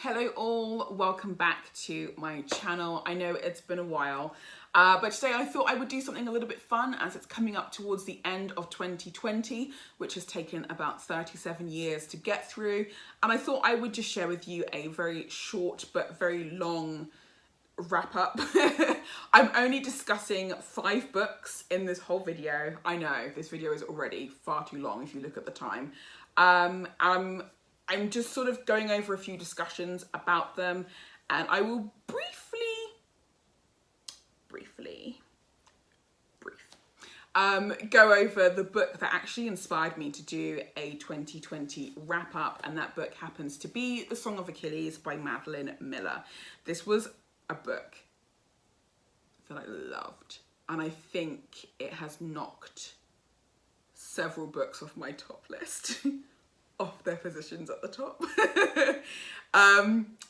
Hello all, welcome back to my channel. I know it's been a while, but today I thought I would do something a little bit fun as it's coming up towards the end of 2020, which has taken about 37 years to get through. And I thought I would just share with you a very short but very long wrap up. I'm only discussing 5 books in this whole video. I know this video is already far too long if you look at the time. I'm just sort of going over a few discussions about them, and I will briefly go over the book that actually inspired me to do a 2020 wrap up, and that book happens to be The Song of Achilles by Madeline Miller. This was a book that I loved, and I think it has knocked several books off my top list. Off their positions at the top.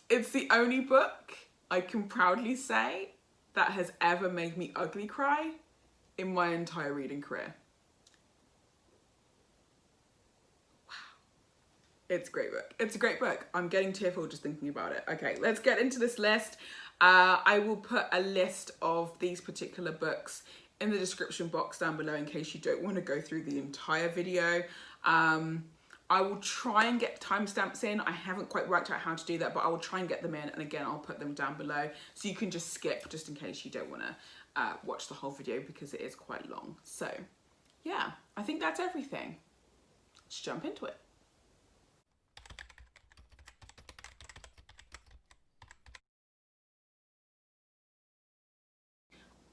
It's the only book I can proudly say that has ever made me ugly cry in my entire reading career. Wow. It's a great book. It's a great book. I'm getting tearful just thinking about it. Okay, let's get into this list. I will put a list of these particular books in the description box down below in case you don't want to go through the entire video. I will try and get timestamps in. I haven't quite worked out how to do that, but I will try and get them in. And again, I'll put them down below so you can just skip just in case you don't want to watch the whole video because it is quite long. So yeah, I think that's everything. Let's jump into it.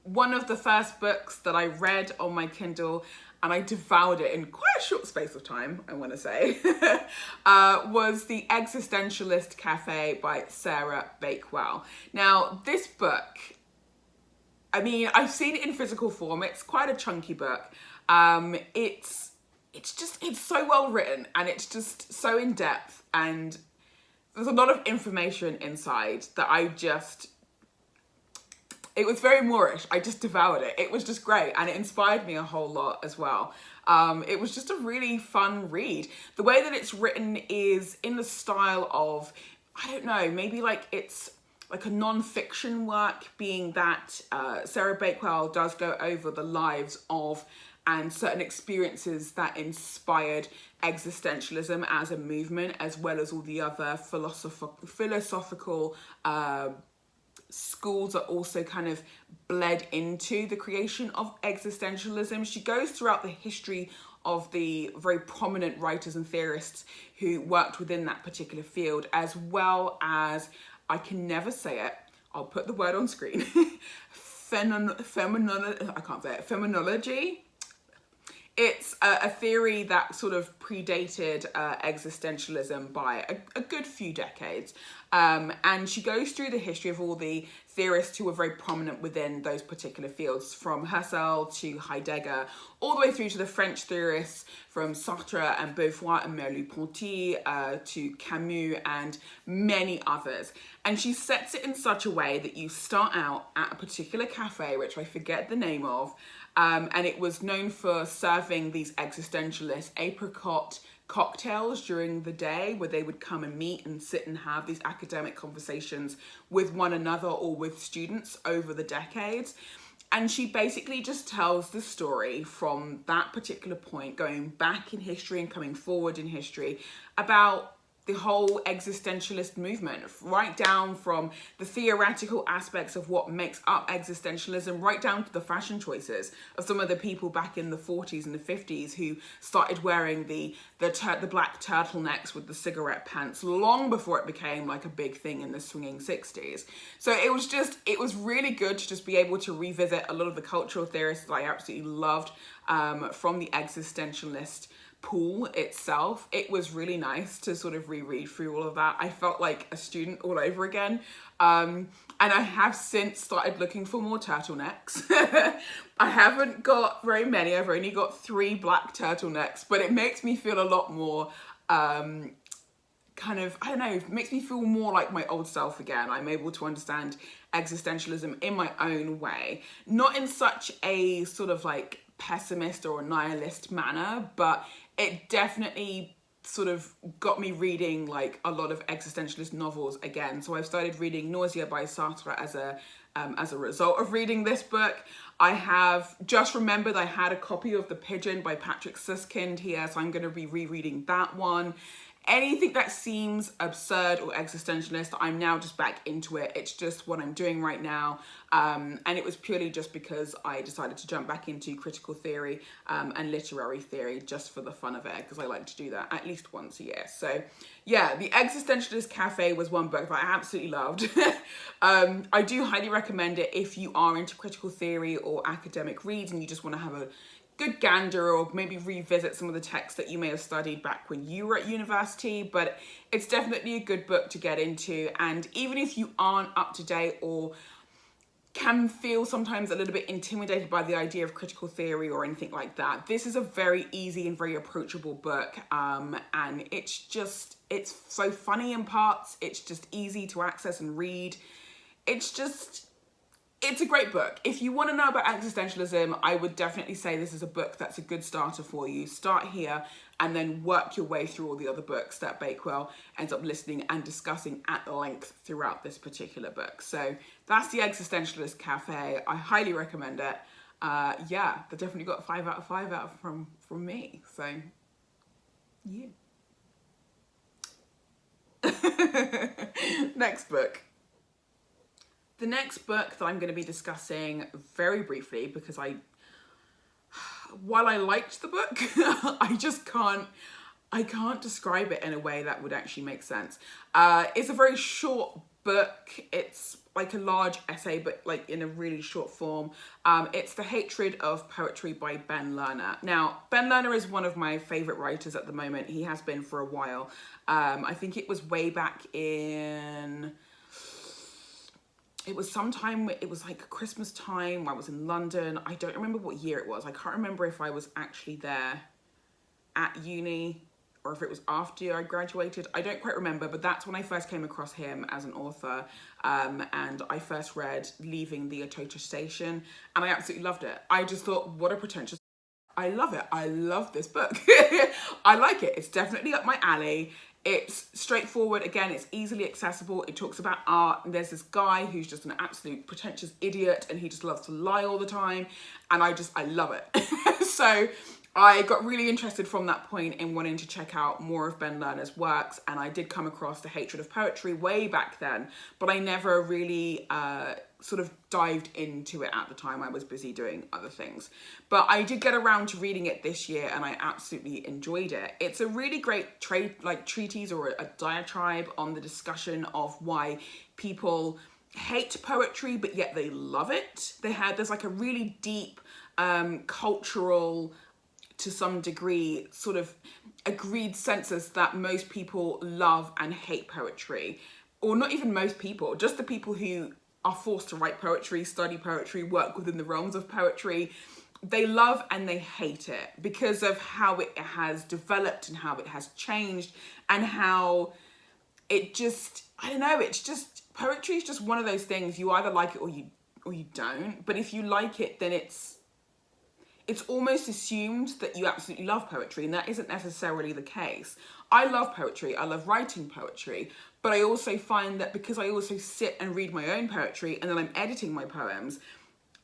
One of the first books that I read on my Kindle, and I devoured it in quite a short space of time, I want to say, was The Existentialist Cafe by Sarah Bakewell. Now, this book, I mean, I've seen it in physical form. It's quite a chunky book. It's so well written, and it's just so in depth, and there's a lot of information inside that it was very Moorish. I just devoured it. It was just great, and it inspired me a whole lot as well. It was just a really fun read. The way that it's written is in the style of, I don't know, maybe like it's like a non-fiction work, being that Sarah Bakewell does go over the lives of and certain experiences that inspired existentialism as a movement, as well as all the other philosophical schools that also kind of bled into the creation of existentialism. She goes throughout the history of the very prominent writers and theorists who worked within that particular field, as well as, I can never say it, I'll put the word on screen, phenomenology. It's a theory that sort of predated existentialism by a good few decades. And she goes through the history of all the theorists who were very prominent within those particular fields, from Husserl to Heidegger, all the way through to the French theorists from Sartre and Beauvoir and Merleau-Ponty to Camus and many others. And she sets it in such a way that you start out at a particular cafe, which I forget the name of, and it was known for serving these existentialist apricot cocktails during the day, where they would come and meet and sit and have these academic conversations with one another or with students over the decades. And she basically just tells the story from that particular point, going back in history and coming forward in history, about the whole existentialist movement, right down from the theoretical aspects of what makes up existentialism, right down to the fashion choices of some of the people back in the 40s and the 50s who started wearing the black turtlenecks with the cigarette pants long before it became like a big thing in the swinging 60s. So it was really good to just be able to revisit a lot of the cultural theorists that I absolutely loved from the existentialist pool itself. It was really nice to sort of reread through all of that. I felt like a student all over again. And I have since started looking for more turtlenecks. I haven't got very many. I've only got 3 black turtlenecks, but it makes me feel a lot more kind of, I don't know, it makes me feel more like my old self again. I'm able to understand existentialism in my own way, not in such a sort of like pessimist or a nihilist manner, but it definitely sort of got me reading like a lot of existentialist novels again. So I've started reading Nausea by Sartre as a result of reading this book. I have just remembered I had a copy of The Pigeon by Patrick Suskind here, so I'm going to be rereading that one. Anything that seems absurd or existentialist, I'm now just back into it. It's just what I'm doing right now. And it was purely just because I decided to jump back into critical theory and literary theory just for the fun of it, because I like to do that at least once a year. So yeah, The Existentialist Cafe was one book that I absolutely loved. I do highly recommend it if you are into critical theory or academic reads and you just want to have a good gander or maybe revisit some of the texts that you may have studied back when you were at university. But it's definitely a good book to get into, and even if you aren't up to date or can feel sometimes a little bit intimidated by the idea of critical theory or anything like that, this is a very easy and very approachable book, and it's so funny in parts. It's just easy to access and read. It's a great book. If you want to know about existentialism, I would definitely say this is a book that's a good starter for you. Start here and then work your way through all the other books that Bakewell ends up listening and discussing at length throughout this particular book. So that's The Existentialist Cafe. I highly recommend it. Yeah, they definitely got 5 out of 5 from me. So yeah. Next book. The next book that I'm going to be discussing very briefly, because while I liked the book, I can't describe it in a way that would actually make sense. It's a very short book. It's like a large essay, but like in a really short form. It's The Hatred of Poetry by Ben Lerner. Now, Ben Lerner is one of my favorite writers at the moment. He has been for a while. I think it was way back in... It was like Christmas time. I was in London. I don't remember what year it was. I can't remember if I was actually there at uni or if it was after I graduated. I don't quite remember, but that's when I first came across him as an author. And I first read Leaving the Atocha Station, and I absolutely loved it. I just thought, what a pretentious... I love it. I love this book. I like it. It's definitely up my alley. It's straightforward. Again, it's easily accessible. It talks about art. And there's this guy who's just an absolute pretentious idiot and he just loves to lie all the time. And I love it. So I got really interested from that point in wanting to check out more of Ben Lerner's works. And I did come across The Hatred of Poetry way back then, but I never really sort of dived into it at the time. I was busy doing other things. But I did get around to reading it this year and I absolutely enjoyed it. It's a really great treatise or a diatribe on the discussion of why people hate poetry, but yet they love it. There's like a really deep cultural, to some degree, sort of agreed census that most people love and hate poetry. Or not even most people, just the people who are forced to write poetry, study poetry, work within the realms of poetry. They love and they hate it because of how it has developed and how it has changed and how it just, I don't know, it's just, poetry is just one of those things. You either like it or you don't. But if you like it, then it's almost assumed that you absolutely love poetry, and that isn't necessarily the case. I love poetry, I love writing poetry, but I also find that because I also sit and read my own poetry and then I'm editing my poems,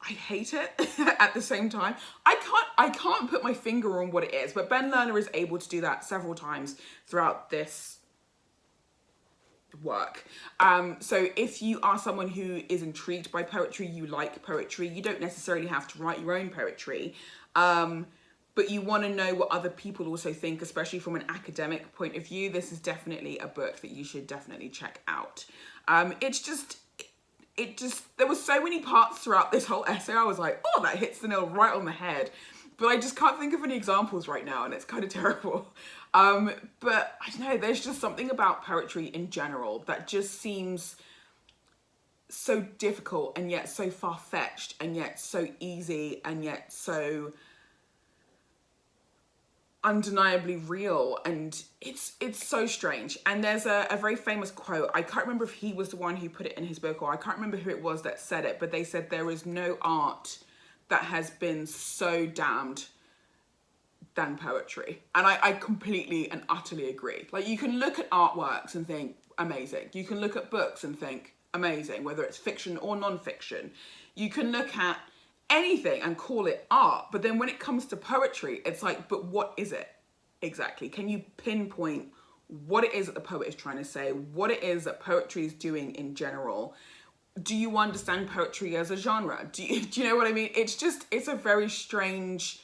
I hate it at the same time. I can't put my finger on what it is, but Ben Lerner is able to do that several times throughout this work. So if you are someone who is intrigued by poetry, you like poetry, you don't necessarily have to write your own poetry, but you want to know what other people also think, especially from an academic point of view, this is definitely a book that you should definitely check out. There were so many parts throughout this whole essay, I was like, oh, that hits the nail right on the head. But I just can't think of any examples right now, and it's kind of terrible. But I don't know, there's just something about poetry in general that just seems so difficult and yet so far-fetched and yet so easy and yet so undeniably real, and it's so strange. And there's a very famous quote, I can't remember if he was the one who put it in his book or I can't remember who it was that said it, but they said there is no art that has been so damned than poetry. And I completely and utterly agree. Like, you can look at artworks and think, amazing. You can look at books and think, amazing, whether it's fiction or non-fiction. You can look at anything and call it art. But then when it comes to poetry, it's like, but what is it exactly? Can you pinpoint what it is that the poet is trying to say, what it is that poetry is doing in general? Do you understand poetry as a genre? Do you know what I mean? It's a very strange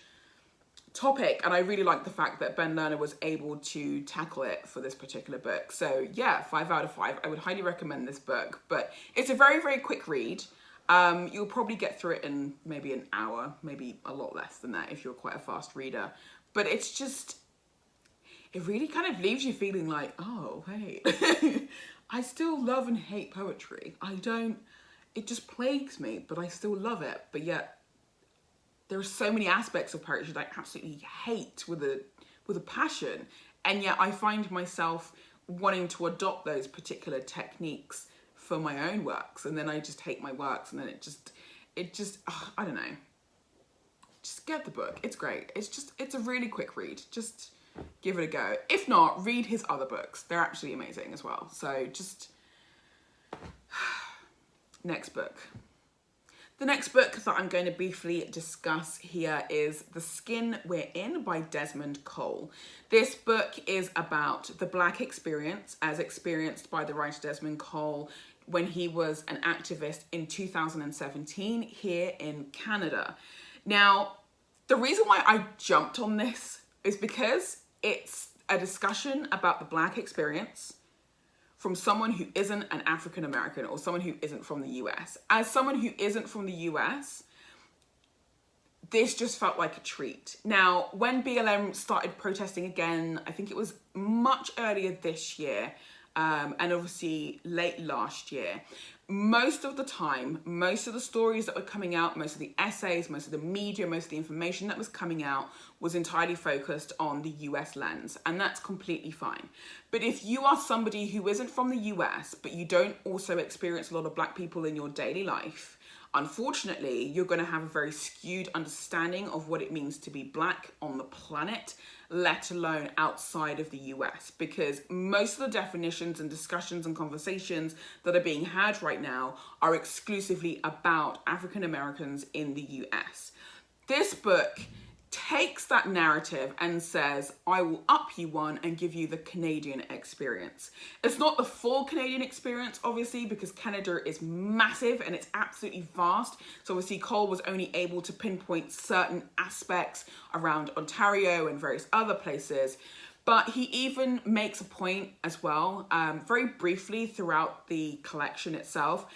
topic, and I really like the fact that Ben Lerner was able to tackle it for this particular book. So yeah, 5 out of 5. I would highly recommend this book, but it's a very, very quick read. You'll probably get through it in maybe an hour, maybe a lot less than that if you're quite a fast reader. But it's just, it really kind of leaves you feeling like, oh, wait, I still love and hate poetry. It just plagues me, but I still love it. But yet, there are so many aspects of poetry that I absolutely hate with a passion. And yet I find myself wanting to adopt those particular techniques for my own works. And then I just hate my works. And then I don't know. Just get the book. It's great. It's a really quick read. Just give it a go. If not, read his other books. They're absolutely amazing as well. So just, next book. The next book that I'm going to briefly discuss here is The Skin We're In by Desmond Cole. This book is about the Black experience as experienced by the writer Desmond Cole when he was an activist in 2017 here in Canada. Now, the reason why I jumped on this is because it's a discussion about the Black experience from someone who isn't an African American or someone who isn't from the US. As someone who isn't from the US, this just felt like a treat. Now, when BLM started protesting again, I think it was much earlier this year, and obviously late last year, most of the time, most of the stories that were coming out, most of the essays, most of the media, most of the information that was coming out was entirely focused on the US lens, and that's completely fine. But if you are somebody who isn't from the US, but you don't also experience a lot of Black people in your daily life, unfortunately, you're going to have a very skewed understanding of what it means to be Black on the planet, let alone outside of the US, because most of the definitions and discussions and conversations that are being had right now are exclusively about African Americans in the US. This book takes that narrative and says, I will up you one and give you the Canadian experience. It's not the full Canadian experience, obviously, because Canada is massive and it's absolutely vast. So obviously Cole was only able to pinpoint certain aspects around Ontario and various other places. But he even makes a point as well, very briefly throughout the collection itself,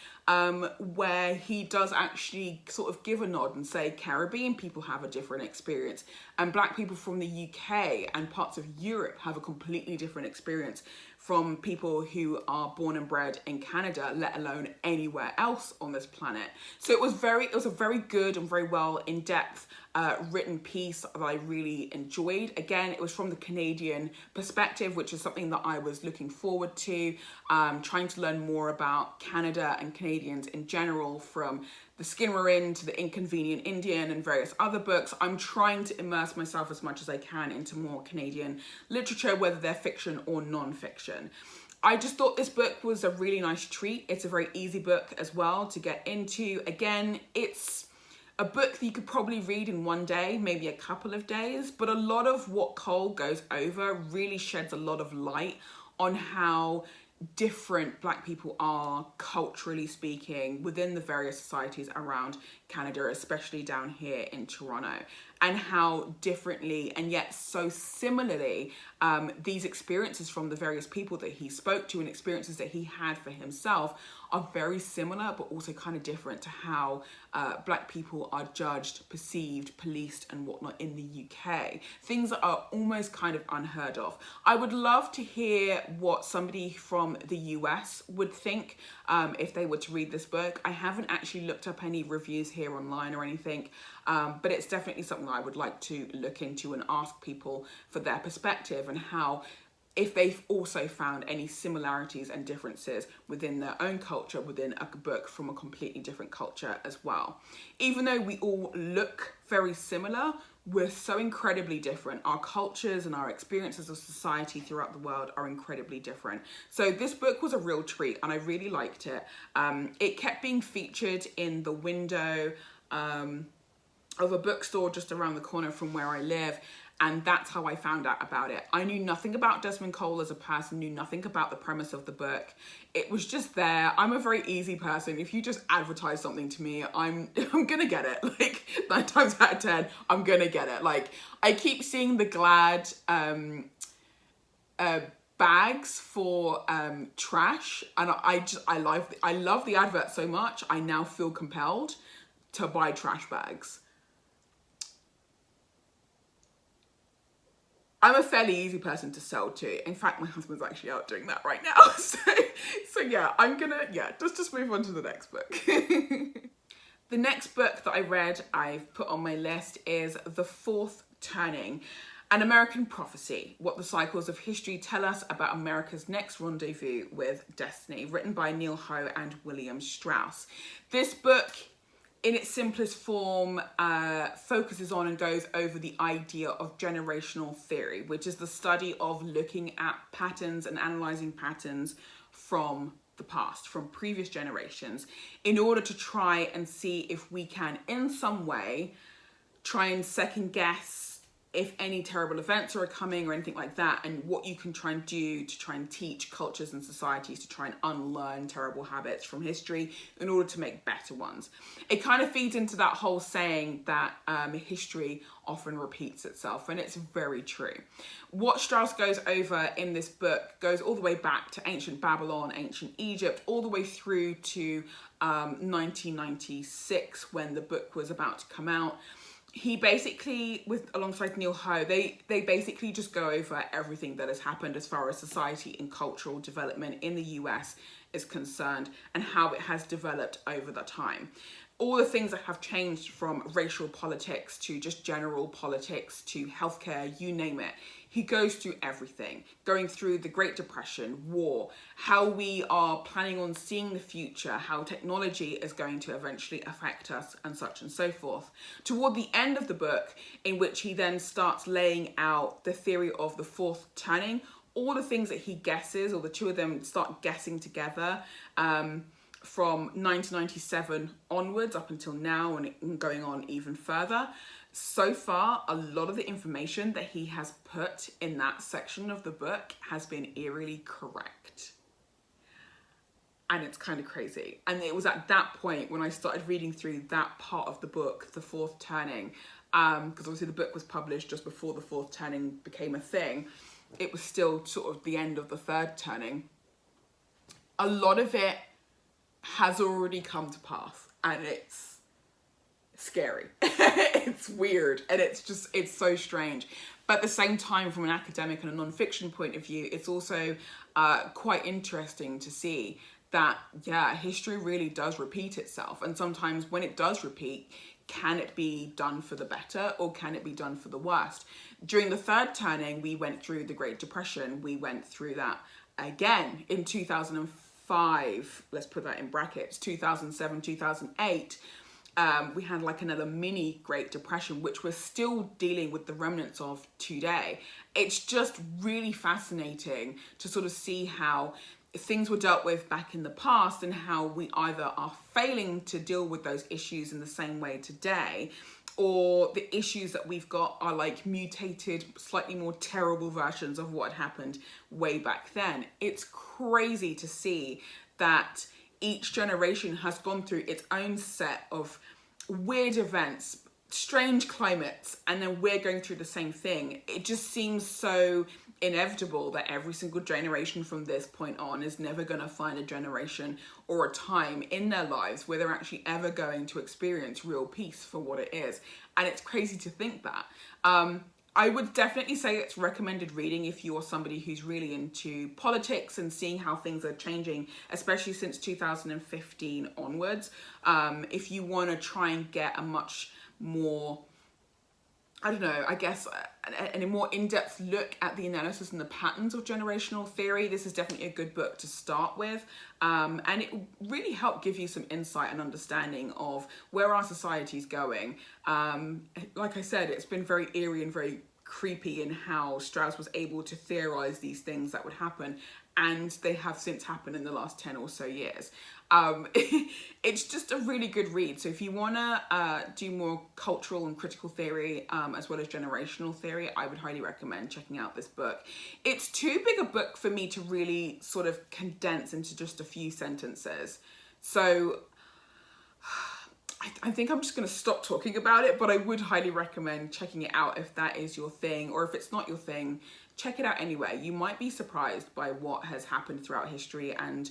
where he does actually sort of give a nod and say Caribbean people have a different experience and Black people from the UK and parts of Europe have a completely different experience from people who are born and bred in Canada, let alone anywhere else on this planet. So it was a very good and very well in-depth written piece that I really enjoyed. Again, it was from the Canadian perspective, which is something that I was looking forward to, trying to learn more about Canada and Canadians in general, from The Skin We're In to The Inconvenient Indian and various other books. I'm trying to immerse myself as much as I can into more Canadian literature, whether they're fiction or non-fiction. I just thought this book was a really nice treat. It's a very easy book as well to get into. Again, it's a book that you could probably read in one day, maybe a couple of days, but a lot of what Cole goes over really sheds a lot of light on how different Black people are, culturally speaking, within the various societies around Canada, especially down here in Toronto, and how differently and yet so similarly these experiences from the various people that he spoke to and experiences that he had for himself are very similar, but also kind of different to how Black people are judged, perceived, policed and whatnot in the UK. Things that are almost kind of unheard of. I would love to hear what somebody from the US would think if they were to read this book. I haven't actually looked up any reviews here online or anything, but it's definitely something I would like to look into and ask people for their perspective and how, if they've also found any similarities and differences within their own culture, within a book from a completely different culture as well. Even though we all look very similar, we're so incredibly different. Our cultures and our experiences of society throughout the world are incredibly different. So this book was a real treat and I really liked it. It kept being featured in the window of a bookstore just around the corner from where I live. And that's how I found out about it. I knew nothing about Desmond Cole as a person, knew nothing about the premise of the book. It was just there. I'm a very easy person. If you just advertise something to me, I'm gonna get it. Like 9 times out of 10, I'm gonna get it. Like I keep seeing the Glad bags for trash, and I love the advert so much. I now feel compelled to buy trash bags. I'm a fairly easy person to sell to. In fact, my husband's actually out doing that right now. So yeah, let's just move on to the next book. The next book that I read, I've put on my list, is The Fourth Turning, An American Prophecy, What the Cycles of History Tell Us About America's Next Rendezvous with Destiny, written by Neil Ho and William Strauss. This book, in its simplest form, focuses on and goes over the idea of generational theory, which is the study of looking at patterns and analysing patterns from the past, from previous generations, in order to try and see if we can, in some way, try and second guess if any terrible events are coming or anything like that, and what you can try and do to try and teach cultures and societies to try and unlearn terrible habits from history in order to make better ones. It kind of feeds into that whole saying that history often repeats itself, and it's very true. What Strauss goes over in this book goes all the way back to ancient Babylon, ancient Egypt, all the way through to 1996 when the book was about to come out. He basically, alongside Neil Ho, they basically just go over everything that has happened as far as society and cultural development in the US is concerned and how it has developed over the time. All the things that have changed, from racial politics to just general politics to healthcare, you name it. He goes through everything, going through the Great Depression, war, how we are planning on seeing the future, how technology is going to eventually affect us, and such and so forth. Toward the end of the book, in which he then starts laying out the theory of the fourth turning, all the things that he guesses, or the two of them start guessing together, from 1997 onwards up until now, and going on even further. So far, a lot of the information that he has put in that section of the book has been eerily correct. And it's kind of crazy. And it was at that point when I started reading through that part of the book, The Fourth Turning, because obviously the book was published just before The Fourth Turning became a thing. It was still sort of the end of the third turning. A lot of it has already come to pass, and it's scary. It's weird, and it's so strange. But at the same time, from an academic and a non-fiction point of view, it's also quite interesting to see that, yeah, history really does repeat itself. And sometimes when it does repeat, can it be done for the better or can it be done for the worst? During the third turning, we went through the Great Depression. We went through that again in 2005, let's put that in brackets, 2007, 2008. We had like another mini Great Depression, which we're still dealing with the remnants of today. It's just really fascinating to sort of see how things were dealt with back in the past and how we either are failing to deal with those issues in the same way today, or the issues that we've got are like mutated, slightly more terrible versions of what happened way back then. It's crazy to see that each generation has gone through its own set of weird events, strange climates, and then we're going through the same thing. It just seems so inevitable that every single generation from this point on is never going to find a generation or a time in their lives where they're actually ever going to experience real peace for what it is. And it's crazy to think that. I would definitely say it's recommended reading if you're somebody who's really into politics and seeing how things are changing, especially since 2015 onwards. If you want to try and get a much more I don't know, I guess a more in-depth look at the analysis and the patterns of generational theory, this is definitely a good book to start with. And it will really help give you some insight and understanding of where our society is going. Like I said, it's been very eerie and very creepy in how Strauss was able to theorize these things that would happen, and they have since happened in the last 10 or so years. It's just a really good read. So if you want to do more cultural and critical theory, as well as generational theory, I would highly recommend checking out this book. It's too big a book for me to really sort of condense into just a few sentences. So I think I'm just going to stop talking about it, but I would highly recommend checking it out if that is your thing, or if it's not your thing, check it out anyway. You might be surprised by what has happened throughout history, and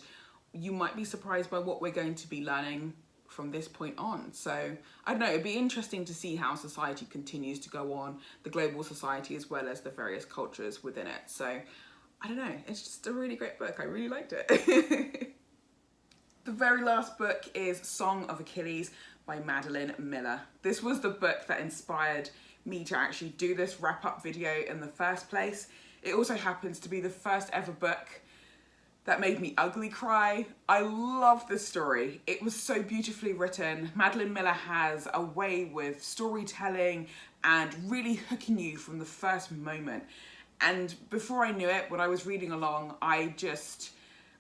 you might be surprised by what we're going to be learning from this point on. So I don't know, it'd be interesting to see how society continues to go on, the global society as well as the various cultures within it. So I don't know, it's just a really great book. I really liked it. The very last book is Song of Achilles by Madeline Miller. This was the book that inspired me to actually do this wrap-up video in the first place. It also happens to be the first ever book that made me ugly cry. I love this story. It was so beautifully written. Madeline Miller has a way with storytelling and really hooking you from the first moment. And before I knew it, when I was reading along, I just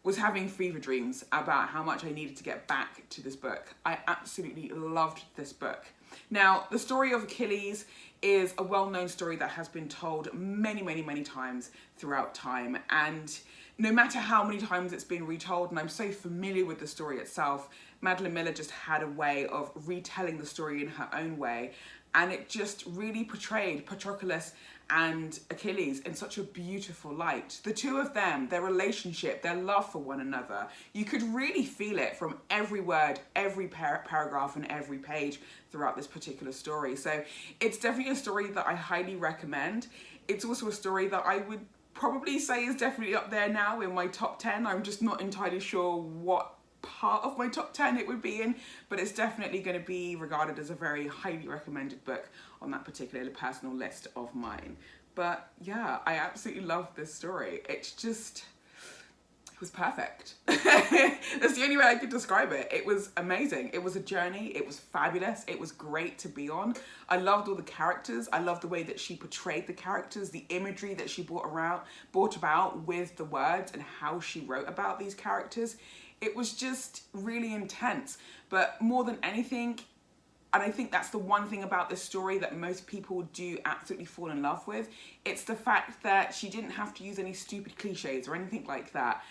was having fever dreams about how much I needed to get back to this book. I absolutely loved this book. Now, the story of Achilles is a well-known story that has been told many, many, many times throughout time. And no matter how many times it's been retold, and I'm so familiar with the story itself, Madeline Miller just had a way of retelling the story in her own way. And it just really portrayed Patroclus and Achilles in such a beautiful light. The two of them, their relationship, their love for one another, you could really feel it from every word, every paragraph and every page throughout this particular story. So it's definitely a story that I highly recommend. It's also a story that I would probably say is definitely up there now in my top 10. I'm just not entirely sure what part of my top 10 it would be in, but it's definitely going to be regarded as a very highly recommended book on that particular personal list of mine. But yeah, I absolutely love this story. It's just, it was perfect. That's the only way I could describe it. It was amazing. It was a journey. It was fabulous. It was great to be on. I loved all the characters. I loved the way that she portrayed the characters, the imagery that she brought about with the words and how she wrote about these characters. It was just really intense. But more than anything, and I think that's the one thing about this story that most people do absolutely fall in love with, it's the fact that she didn't have to use any stupid cliches or anything like that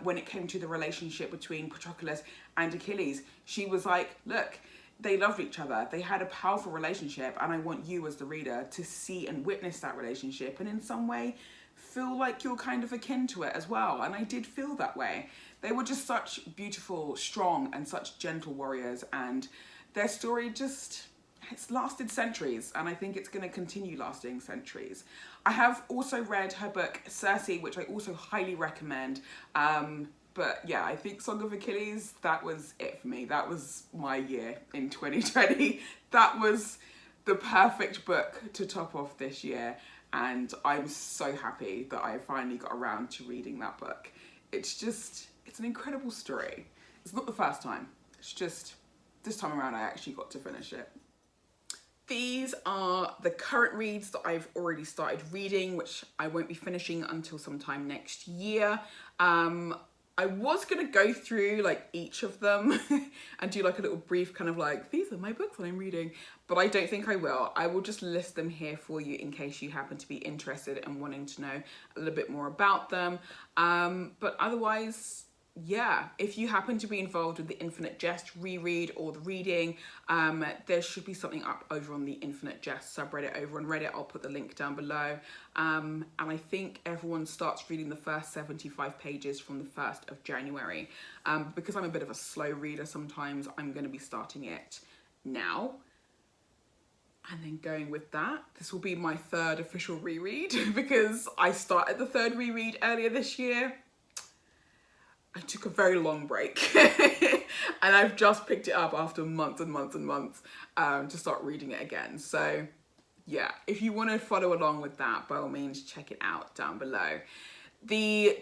when it came to the relationship between Patroclus and Achilles. She was like, look, they loved each other. They had a powerful relationship, and I want you as the reader to see and witness that relationship and in some way feel like you're kind of akin to it as well. And I did feel that way. They were just such beautiful, strong, and such gentle warriors, and their story just, it's lasted centuries, and I think it's going to continue lasting centuries. I have also read her book Circe, which I also highly recommend. But yeah, I think Song of Achilles, that was it for me. That was my year in 2020. That was the perfect book to top off this year, and I'm so happy that I finally got around to reading that book. It's just, it's an incredible story. It's not the first time. It's just, this time around I actually got to finish it. These are the current reads that I've already started reading, which I won't be finishing until sometime next year. I was gonna go through like each of them and do like a little brief kind of like, these are my books that I'm reading, but I don't think I will. I will just list them here for you in case you happen to be interested and wanting to know a little bit more about them. But otherwise, yeah, if you happen to be involved with the Infinite Jest reread or the reading, there should be something up over on the Infinite Jest subreddit over on Reddit. I'll put the link down below. And I think everyone starts reading the first 75 pages from the 1st of January. Because I'm a bit of a slow reader sometimes, I'm going to be starting it now. And then going with that, this will be my third official reread because I started the third reread earlier this year. I took a very long break and I've just picked it up after months and months and months to start reading it again. So yeah, if you want to follow along with that, by all means, check it out down below. The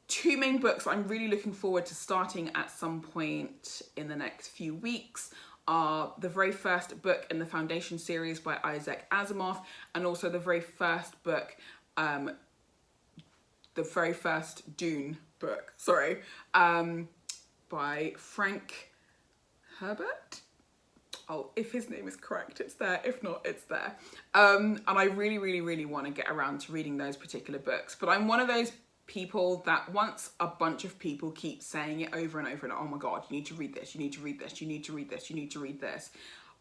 two main books I'm really looking forward to starting at some point in the next few weeks are the very first book in the Foundation series by Isaac Asimov, and also the very first book, the very first Dune book, by Frank Herbert. Oh, if his name is correct, it's there. If not, it's there. And I really, really, really want to get around to reading those particular books. But I'm one of those people that once a bunch of people keep saying it over and over and, oh my God, you need to read this, you need to read this, you need to read this, you need to read this,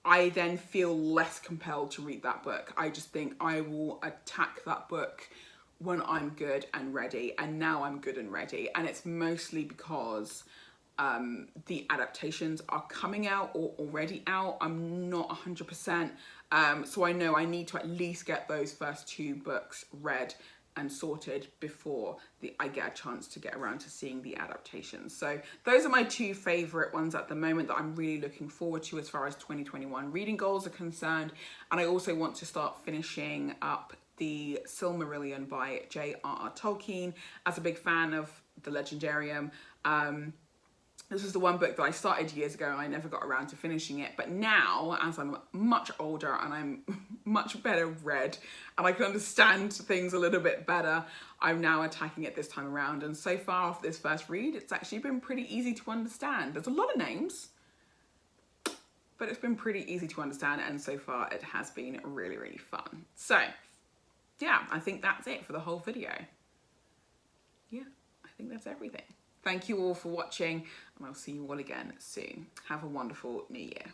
I then feel less compelled to read that book. I just think I will attack that book when I'm good and ready. And now I'm good and ready. And it's mostly because the adaptations are coming out or already out. I'm not 100%. So I know I need to at least get those first two books read and sorted before I get a chance to get around to seeing the adaptations. So those are my two favourite ones at the moment that I'm really looking forward to as far as 2021 reading goals are concerned. And I also want to start finishing up the Silmarillion by J.R.R. Tolkien. As a big fan of the Legendarium, this was the one book that I started years ago and I never got around to finishing it. But now, as I'm much older and I'm much better read and I can understand things a little bit better, I'm now attacking it this time around. And so far off this first read, it's actually been pretty easy to understand. There's a lot of names, but it's been pretty easy to understand. And so far it has been really, really fun. So yeah, I think that's it for the whole video. Yeah, I think that's everything. Thank you all for watching, and I'll see you all again soon. Have a wonderful new year.